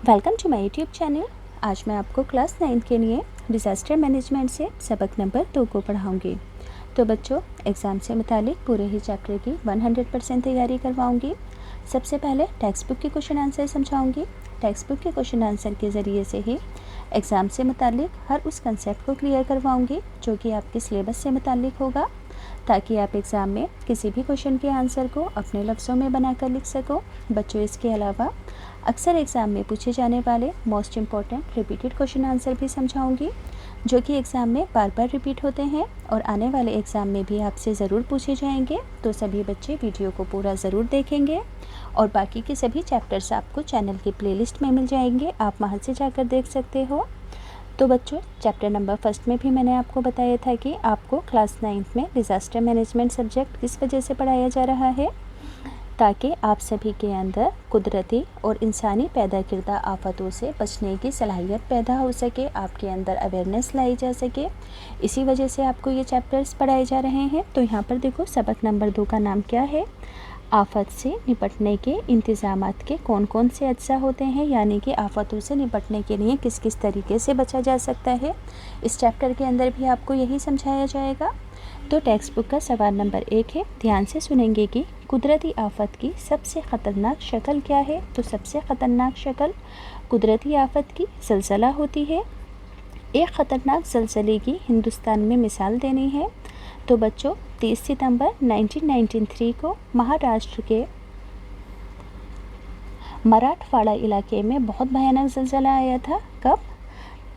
Welcome to my YouTube channel. आज मैं आपको क्लास 9 के लिए डिज़ास्टर मैनेजमेंट से सबक नंबर 2 को पढ़ाऊंगी। तो बच्चों, एग्ज़ाम से मुतालिक पूरे ही चैप्टर की 100% तैयारी करवाऊंगी। सबसे पहले टेक्स्ट बुक के क्वेश्चन आंसर समझाऊंगी। टेक्स्ट बुक के क्वेश्चन आंसर के ज़रिए से ही एग्ज़ाम से मुतालिक हर उस कंसेप्ट को क्लियर करवाऊँगी जो कि आपके सिलेबस से मुतालिक होगा, ताकि आप एग्ज़ाम में किसी भी क्वेश्चन के आंसर को अपने लफ्ज़ों में बनाकर लिख सको। बच्चों, इसके अलावा अक्सर एग्ज़ाम में पूछे जाने वाले most important repeated question answer भी समझाऊंगी, जो कि एग्ज़ाम में बार बार रिपीट होते हैं और आने वाले एग्ज़ाम में भी आपसे ज़रूर पूछे जाएंगे। तो सभी बच्चे वीडियो को पूरा ज़रूर देखेंगे और बाकी के सभी चैप्टर्स आपको चैनल की प्लेलिस्ट में मिल जाएंगे, आप वहां से जाकर देख सकते हो। तो बच्चों, चैप्टर नंबर 1 में भी मैंने आपको बताया था कि आपको क्लास 9 में डिज़ास्टर मैनेजमेंट सब्जेक्ट किस वजह से पढ़ाया जा रहा है, ताकि आप सभी के अंदर कुदरती और इंसानी पैदा किर्दा आफतों से बचने की सलाहियत पैदा हो सके, आपके अंदर अवेयरनेस लाई जा सके। इसी वजह से आपको ये चैप्टर्स पढ़ाए जा रहे हैं। तो यहाँ पर देखो, सबक नंबर 2 का नाम क्या है? आफत से निपटने के इंतज़ामात के कौन कौन से अज्जा होते हैं, यानी कि आफतों से निपटने के लिए किस किस तरीके से बचा जा सकता है। इस चैप्टर के अंदर भी आपको यही समझाया जाएगा। तो टेक्स्ट बुक का सवाल नंबर 1 है, ध्यान से सुनेंगे कि कुदरती आफत की सबसे ख़तरनाक शक्ल क्या है। तो सबसे ख़तरनाक शक्ल कुदरती आफत की ज़लज़ला होती है। एक ख़तरनाक ज़लज़ले की हिंदुस्तान में मिसाल देनी है। तो बच्चों, 30 सितंबर 1993 को महाराष्ट्र के मराठवाड़ा इलाके में बहुत भयानक ज़लज़ला आया था। कब?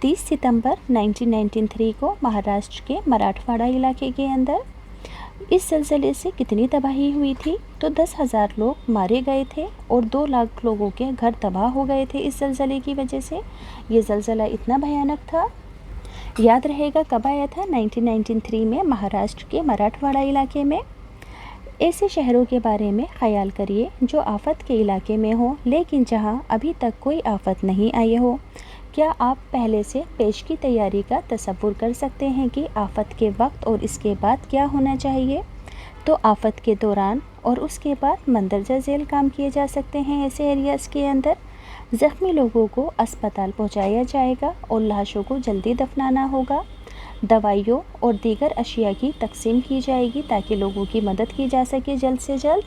30 सितंबर 1993 को महाराष्ट्र के मराठवाड़ा इलाके के अंदर। इस ज़लज़ले से कितनी तबाही हुई थी? तो 10,000 लोग मारे गए थे और 2 लाख लोगों के घर तबाह हो गए थे इस ज़लज़ले की वजह से। ये ज़लज़ला इतना भयानक था। याद रहेगा कब आया था? 1993 में महाराष्ट्र के मराठवाड़ा इलाके में। ऐसे शहरों के बारे में ख्याल करिए जो आफत के इलाके में हो, लेकिन जहां अभी तक कोई आफत नहीं आई हो। क्या आप पहले से पेश की तैयारी का तसव्वुर कर सकते हैं कि आफत के वक्त और इसके बाद क्या होना चाहिए? तो आफत के दौरान और उसके बाद मंदरजा झेल काम किए जा सकते हैं ऐसे एरियाज़ के अंदर। ज़ख्मी लोगों को अस्पताल पहुंचाया जाएगा और लाशों को जल्दी दफनाना होगा। दवाइयों और दीगर अशिया की तकसीम की जाएगी ताकि लोगों की मदद की जा सके जल्द से जल्द।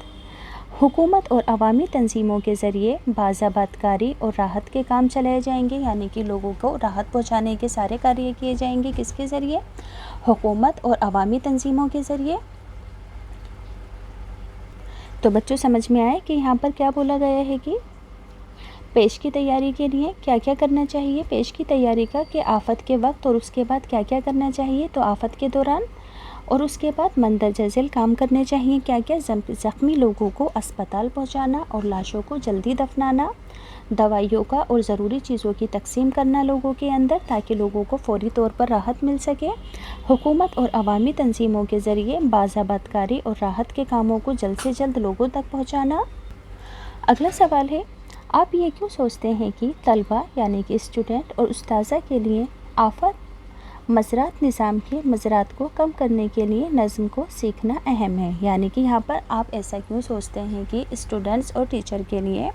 हुकूमत और अवामी तंजीमों के ज़रिए बाज़ाबातकारी और राहत के काम चलाए जाएंगे, यानी कि लोगों को राहत पहुंचाने के सारे कार्य किए जाएंगे। किसके ज़रिए? हुकूमत और अवामी तंजीमों के ज़रिए। तो बच्चों, समझ में आए कि यहाँ पर क्या बोला गया है कि पेश की तैयारी के लिए क्या क्या करना चाहिए। पेश की तैयारी का कि आफत के वक्त और उसके बाद क्या क्या करना चाहिए। तो आफत के दौरान और उसके बाद मंदरजा झेल काम करने चाहिए। क्या क्या? ज़ख्मी लोगों को अस्पताल पहुंचाना और लाशों को जल्दी दफनाना, दवाइयों का और ज़रूरी चीज़ों की तकसीम करना लोगों के अंदर ताकि लोगों को फौरी तौर पर राहत मिल सके। हुकूमत और अवामी तंजीमों के ज़रिए बाज़ाबातकारी और राहत के कामों को जल्द से जल्द लोगों तक पहुँचाना। अगला सवाल है, आप ये क्यों सोचते हैं कि तलबा यानी कि स्टूडेंट और उस्ताज़ा के लिए आफत मज़रात निज़ाम के मज़रात को कम करने के लिए नज़्म को सीखना अहम है? यानी कि यहाँ पर आप ऐसा क्यों सोचते हैं कि स्टूडेंट्स और टीचर के लिए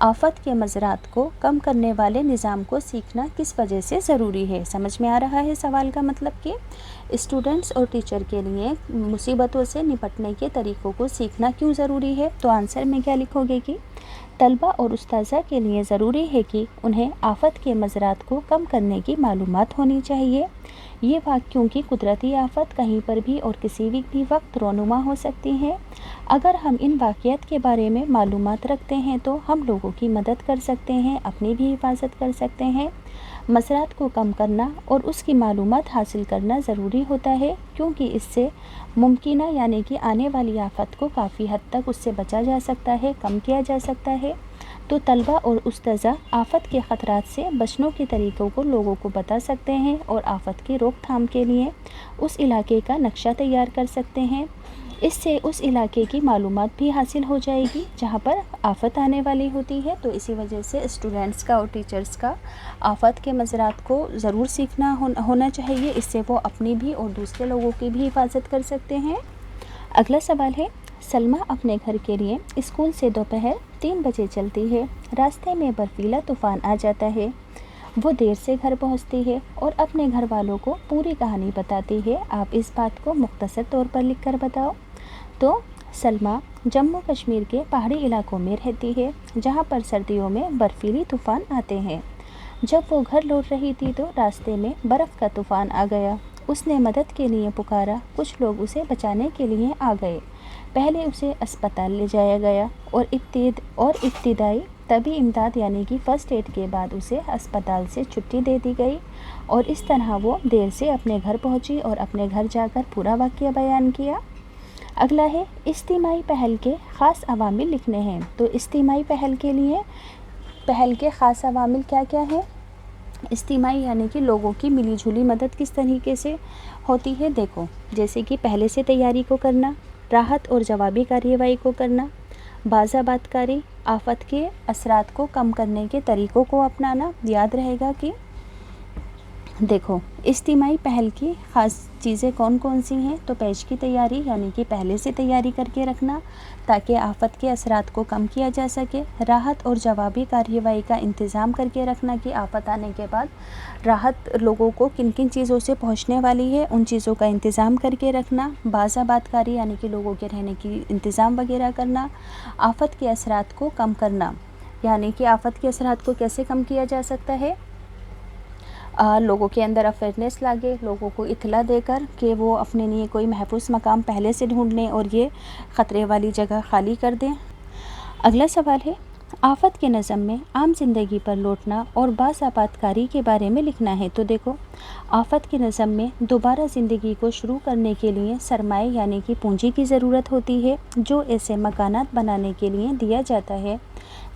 आफत के मज़रात को कम करने वाले निज़ाम को सीखना किस वजह से ज़रूरी है? समझ में आ रहा है सवाल का मतलब कि स्टूडेंट्स और टीचर के लिए मुसीबतों से निपटने के तरीक़ों को सीखना क्यों ज़रूरी है? तो आंसर में क्या लिखोगे कि तलबा और उस्ताज़ा के लिए ज़रूरी है कि उन्हें आफत के मज़रात को कम करने की मालूमात होनी चाहिए। ये क्योंकि कुदरती आफत कहीं पर भी और किसी भी वक्त रोनुमा हो सकती है। अगर हम इन वाक़यात के बारे में मालूमात रखते हैं तो हम लोगों की मदद कर सकते हैं, अपनी भी हिफाजत कर सकते हैं। मसरात को कम करना और उसकी मालूमात हासिल करना ज़रूरी होता है, क्योंकि इससे मुमकिना यानी कि आने वाली आफत को काफ़ी हद तक उससे बचा जा सकता है, कम किया जा सकता है। तो तलबा और उस्ताज़ा आफत के ख़तरात से बचने के तरीक़ों को लोगों को बता सकते हैं और आफत की रोकथाम के लिए उस इलाके का नक्शा तैयार कर सकते हैं। इससे उस इलाके की मालूमात भी हासिल हो जाएगी जहाँ पर आफत आने वाली होती है। तो इसी वजह से स्टूडेंट्स का और टीचर्स का आफत के मज़रात को ज़रूर सीखना होना चाहिए। इससे वो अपनी भी और दूसरे लोगों की भी हिफाजत कर सकते हैं। अगला सवाल है, सलमा अपने घर के लिए स्कूल से दोपहर 3 बजे चलती है। रास्ते में बर्फीला तूफ़ान आ जाता है। वो देर से घर पहुंचती है और अपने घर वालों को पूरी कहानी बताती है। आप इस बात को मुख्तसर तौर पर लिख कर बताओ। तो सलमा जम्मू कश्मीर के पहाड़ी इलाकों में रहती है, जहाँ पर सर्दियों में बर्फीली तूफ़ान आते हैं। जब वो घर लौट रही थी तो रास्ते में बर्फ़ का तूफ़ान आ गया। उसने मदद के लिए पुकारा। कुछ लोग उसे बचाने के लिए आ गए। पहले उसे अस्पताल ले जाया गया और इब्तिदाई तबी इमदाद यानी कि फ़र्स्ट एड के बाद उसे अस्पताल से छुट्टी दे दी गई और इस तरह वो देर से अपने घर पहुंची और अपने घर जाकर पूरा वाक़या बयान किया। अगला है इज्तिमाई पहल के ख़ास अवामिल लिखने हैं। तो इज्तिमाई पहल के लिए पहल के ख़ास अवामिल क्या क्या हैं? इज्तिमाई यानी कि लोगों की मिली जुली मदद किस तरीके से होती है। देखो, जैसे कि पहले से तैयारी को करना, राहत और जवाबी कार्रवाई को करना, बाज़ाबातकारी, आफत के असरात को कम करने के तरीक़ों को अपनाना। याद रहेगा कि देखो, इज्तिमाई पहल की ख़ास चीज़ें कौन कौन सी हैं। तो पेश की तैयारी यानी कि पहले से तैयारी करके रखना ताकि आफत के असरात को कम किया जा सके। राहत और जवाबी कार्रवाई का इंतज़ाम करके रखना कि आफत आने के बाद राहत लोगों को किन किन चीज़ों से पहुंचने वाली है, उन चीज़ों का इंतज़ाम करके रखना। बाज़ाबातकारी यानी कि लोगों के रहने की इंतज़ाम वगैरह करना। आफत के असरात को कम करना यानी कि आफत के असरात को कैसे कम किया जा सकता है। लोगों के अंदर अवेयरनेस लागे, लोगों को इत्तला देकर कि वो अपने लिए कोई महफूज मकाम पहले से ढूंढ लें और ये ख़तरे वाली जगह खाली कर दें। अगला सवाल है आफत के नज़म में आम ज़िंदगी पर लौटना और बाज़ाबातकारी के बारे में लिखना है। तो देखो, आफत के नज़म में दोबारा ज़िंदगी को शुरू करने के लिए सरमाए यानी कि पूंजी की ज़रूरत होती है, जो ऐसे मकानात बनाने के लिए दिया जाता है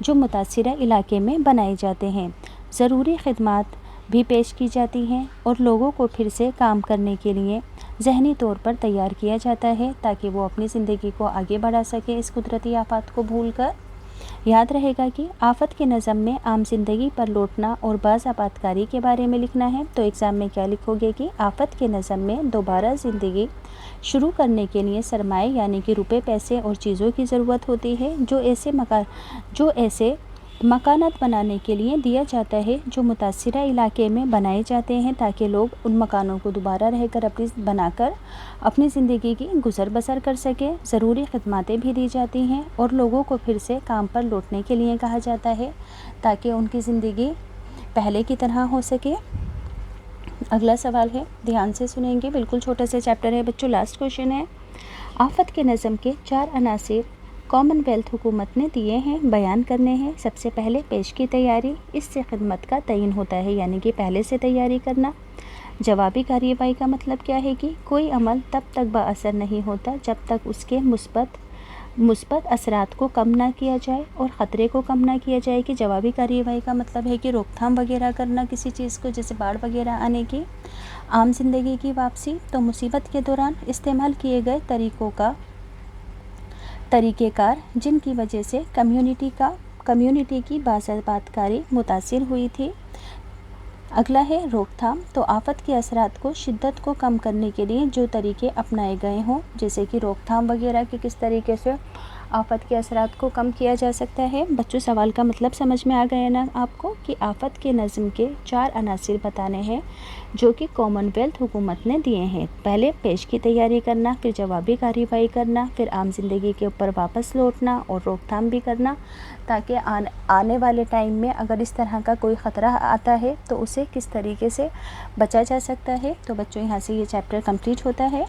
जो मुतासिरा इलाके में बनाए जाते हैं। ज़रूरी खिदमात भी पेश की जाती हैं और लोगों को फिर से काम करने के लिए ज़हनी तौर पर तैयार किया जाता है ताकि वो अपनी ज़िंदगी को आगे बढ़ा सके इस कुदरती आफत को भूलकर। याद रहेगा कि आफत के नज़म में आम ज़िंदगी पर लौटना और बाज़ाबातकारी के बारे में लिखना है। तो एग्ज़ाम में क्या लिखोगे कि आफत के नज़म में दोबारा ज़िंदगी शुरू करने के लिए सरमाए यानी कि रुपए, पैसे और चीज़ों की ज़रूरत होती है जो ऐसे मकानात बनाने के लिए दिया जाता है जो मुतासिरा इलाके में बनाए जाते हैं ताकि लोग उन मकानों को दोबारा रहकर बनाकर अपनी ज़िंदगी की गुज़र बसर कर सके। ज़रूरी खिदमातें भी दी जाती हैं और लोगों को फिर से काम पर लौटने के लिए कहा जाता है ताकि उनकी ज़िंदगी पहले की तरह हो सके। अगला सवाल है, ध्यान से सुनेंगे, बिल्कुल छोटा सा चैप्टर है बच्चों। लास्ट क्वेश्चन है आफत के नज़म के 4 अनासिर कॉमनवेल्थ हुकूमत ने दिए हैं, बयान करने हैं। सबसे पहले पेश की तैयारी, इससे खिदमत का तयन होता है यानी कि पहले से तैयारी करना। जवाबी कार्रवाई का मतलब क्या है कि कोई अमल तब तक बाअसर नहीं होता जब तक उसके मुस्बत असरात को कम ना किया जाए और ख़तरे को कम ना किया जाए। कि जवाबी कार्रवाई का मतलब है कि रोकथाम वगैरह करना किसी चीज़ को, जैसे बाढ़ वगैरह आने की। आम जिंदगी की वापसी, तो मुसीबत के दौरान इस्तेमाल किए गए तरीक़ेकार जिनकी वजह से कम्युनिटी की बाज़ाबातकारी मुतासिर हुई थी। अगला है रोकथाम, तो आफत के असरात को शिद्दत को कम करने के लिए जो तरीके अपनाए गए हों, जैसे कि रोकथाम वगैरह कि किस तरीके से आफत के असरात को कम किया जा सकता है। बच्चों, सवाल का मतलब समझ में आ गया ना आपको कि आफत के नज़म के 4 अनासिर बताने हैं जो कि कॉमनवेल्थ हुकूमत ने दिए हैं। पहले पेश की तैयारी करना, फिर जवाबी कार्रवाई करना, फिर आम जिंदगी के ऊपर वापस लौटना और रोकथाम भी करना ताकि आने वाले टाइम में अगर इस तरह का कोई ख़तरा आता है तो उसे किस तरीके से बचा जा सकता है। तो बच्चों, यहाँ से ये चैप्टर कंप्लीट होता है।